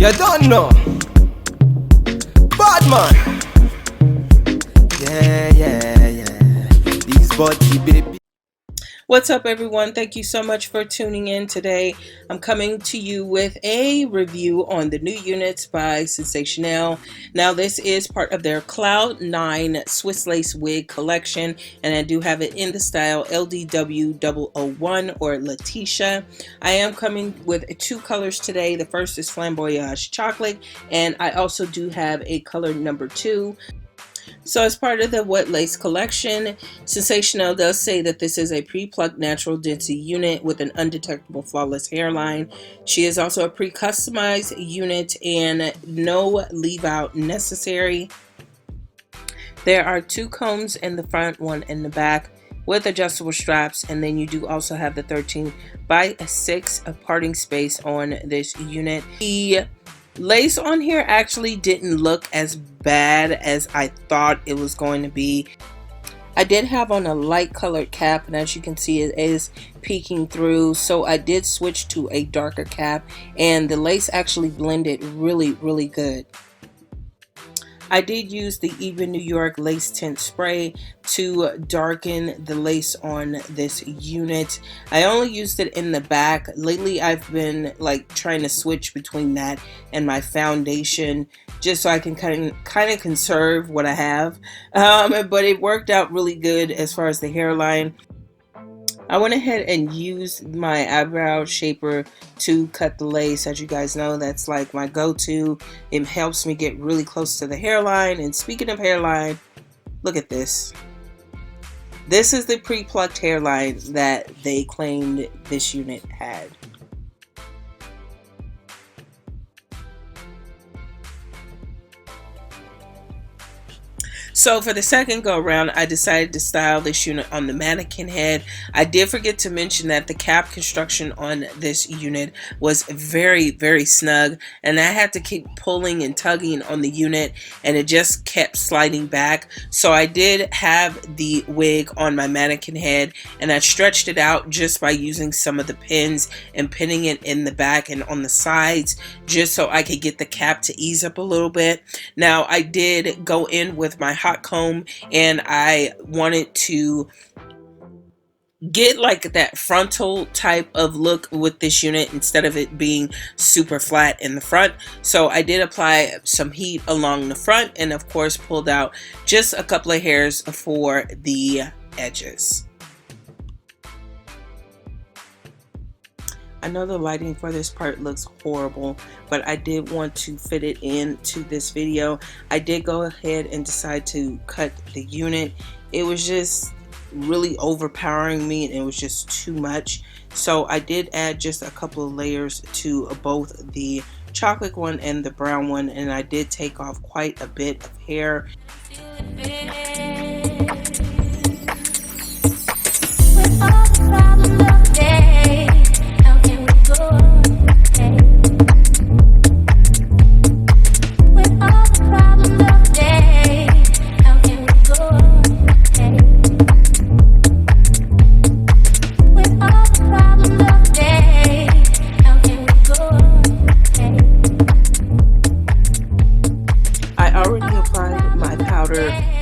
You don't know. Bad man. Yeah. These body baby. What's up, everyone? Thank you so much for tuning in today. I'm coming to you with a review on the new units by Sensationnel. Now, this is part of their Cloud 9 Swiss Lace Wig collection, and I do have it in the style LDW001 or LATISHA. I am coming with two colors today. The first is Flamboyage Chocolate, and I also do have a color number 2. So as part of the wet lace collection, Sensationnel does say that this is a pre-plucked natural density unit with an undetectable flawless hairline. She is also a pre-customized unit and no leave out necessary. There are 2 combs in the front, 1 in the back with adjustable straps, and then you do also have the 13x6 parting space on this unit. The lace on here actually didn't look as bad as I thought it was going to be. I did have on a light colored cap, and as you can see, it is peeking through, so I did switch to a darker cap, and the lace actually blended really good. I did use the Even New York lace tint spray to darken the lace on this unit. I only used it in the back. Lately I've been like trying to switch between that and my foundation just so I can kind of conserve what I have. But it worked out really good as far as the hairline. I went ahead and used my eyebrow shaper to cut the lace. As you guys know, that's like my go-to. It helps me get really close to the hairline. And speaking of hairline, look at this. This is the pre-plucked hairline that they claimed this unit had. So for the second go around, I decided to style this unit on the mannequin head. I did forget to mention that the cap construction on this unit was very snug, and I had to keep pulling and tugging on the unit, and it just kept sliding back. So I did have the wig on my mannequin head, and I stretched it out just by using some of the pins and pinning it in the back and on the sides, just so I could get the cap to ease up a little bit. Now I did go in with my hot comb, and I wanted to get like that frontal type of look with this unit instead of it being super flat in the front. So I did apply some heat along the front, and of course pulled out just a couple of hairs for the edges. I know the lighting for this part looks horrible, but I did want to fit it into this video. I did go ahead and decide to cut the unit. It was just really overpowering me, and it was just too much. So I did add just a couple of layers to both the chocolate one and the brown one, and I did take off quite a bit of hair.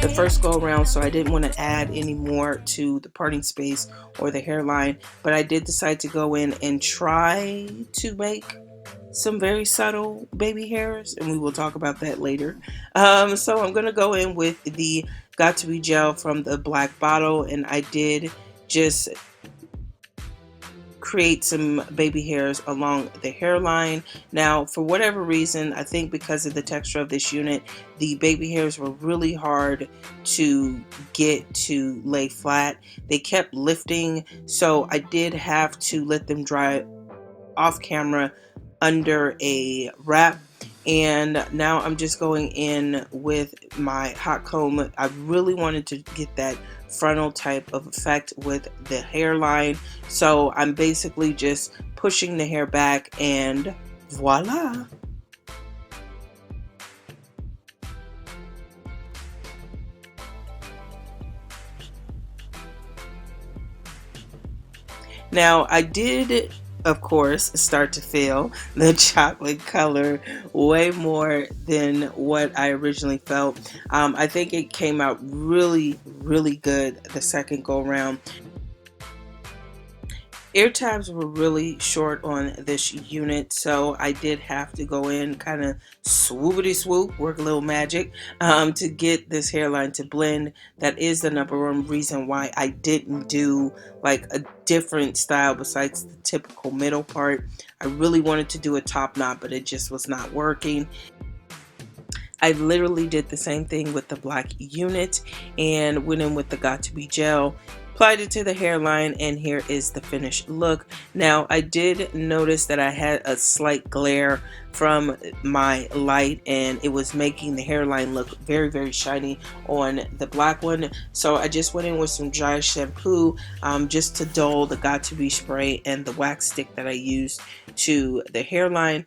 The first go around, so I didn't want to add any more to the parting space or the hairline, but I did decide to go in and try to make some very subtle baby hairs, and we will talk about that later. So I'm gonna go in with the Got2B Gel from the black bottle, and I did just create some baby hairs along the hairline. Now, for whatever reason, I think because of the texture of this unit, the baby hairs were really hard to get to lay flat. They kept lifting, so I did have to let them dry off camera under a wrap. And now I'm just going in with my hot comb. I really wanted to get that frontal type of effect with the hairline, so I'm basically just pushing the hair back, and voila. Now I did of course, start to feel the chocolate color way more than what I originally felt. I think it came out really, really good the second go around. Ear tabs were really short on this unit, so I did have to go in kind of swoopity swoop, work a little magic to get this hairline to blend. That is the number one reason why I didn't do like a different style besides the typical middle part. I really wanted to do a top knot, but it just was not working. I literally did the same thing with the black unit and went in with the Got2B Gel, applied it to the hairline, and here is the finished look. Now, I did notice that I had a slight glare from my light, and it was making the hairline look very, very shiny on the black one. So I just went in with some dry shampoo just to dull the Got2B spray and the wax stick that I used to the hairline.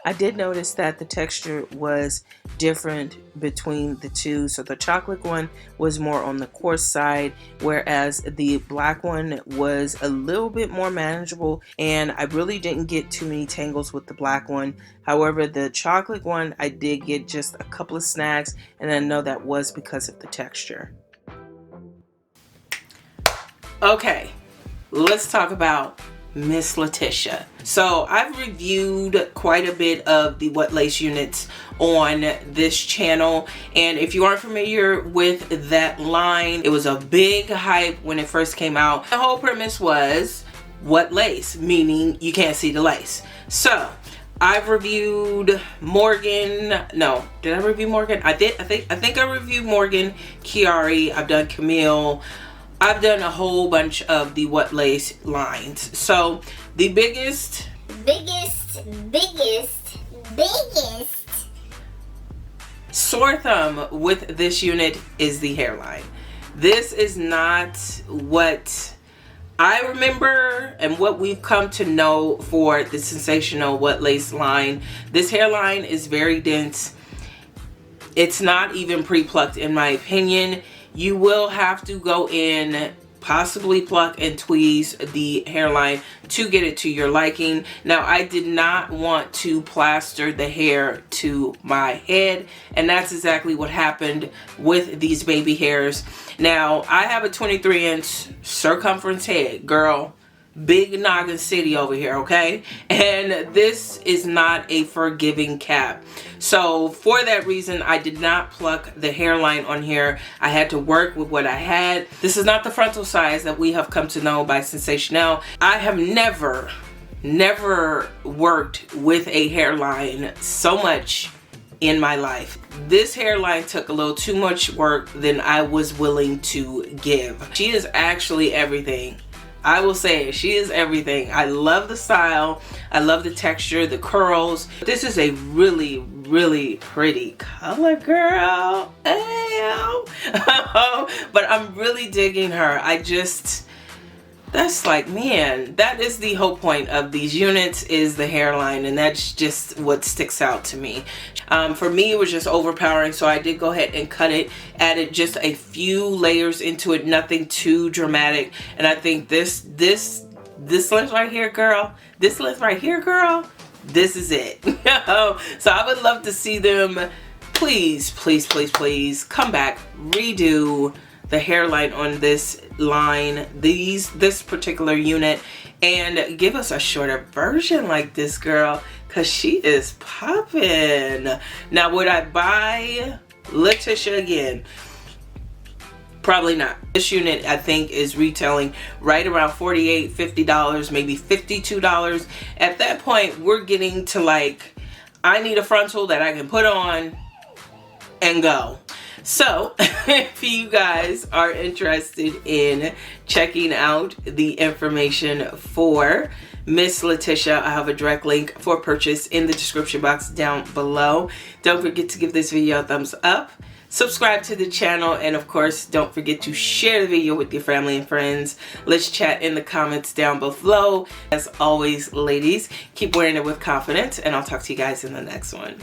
I did notice that the texture was different between the two. So the chocolate one was more on the coarse side, whereas the black one was a little bit more manageable, and I really didn't get too many tangles with the black one. However, the chocolate one, I did get just a couple of snags, and I know that was because of the texture. Okay, let's talk about Miss LATISHA. So I've reviewed quite a bit of the What Lace units on this channel, and if you aren't familiar with that line, it was a big hype when it first came out. The whole premise was what lace, meaning you can't see the lace. So I've reviewed Morgan. No, did I review Morgan? I did. I think I reviewed Morgan, Chiari. I've done Camille. I've done a whole bunch of the What Lace lines. So the biggest sore thumb with this unit is the hairline. This is not what I remember and what we've come to know for the Sensational What Lace line. This hairline is very dense. It's not even pre-plucked in my opinion. You will have to go in, possibly pluck and tweeze the hairline to get it to your liking. Now, I did not want to plaster the hair to my head, and that's exactly what happened with these baby hairs. Now, I have a 23-inch circumference head, girl. Big noggin city over here, okay? And this is not a forgiving cap. So for that reason, I did not pluck the hairline on here. I had to work with what I had. This is not the frontal size that we have come to know by Sensationnel. I have never worked with a hairline so much in my life. This hairline took a little too much work than I was willing to give. She is actually everything. I will say it, she is everything. I love the style. I love the texture, the curls. This is a really, really pretty color, girl. Ew. But I'm really digging her. That's like, man, that is the whole point of these units, is the hairline, and that's just what sticks out to me. For me, it was just overpowering, so I did go ahead and cut it, added just a few layers into it, nothing too dramatic. And I think this length right here, girl, this length right here, girl, this is it. So I would love to see them, please, please, please, please come back, redo the hairline on this line, this particular unit, and give us a shorter version like this, girl, because she is popping. Now, would I buy LATISHA again? Probably not. This unit, I think, is retailing right around $48, $50, maybe $52. At that point, we're getting to like, I need a frontal that I can put on and go. So if you guys are interested in checking out the information for Miss LATISHA, I have a direct link for purchase in the description box down below. Don't forget to give this video a thumbs up, subscribe to the channel, and of course don't forget to share the video with your family and friends. Let's chat in the comments down below. As always, ladies, keep wearing it with confidence, and I'll talk to you guys in the next one.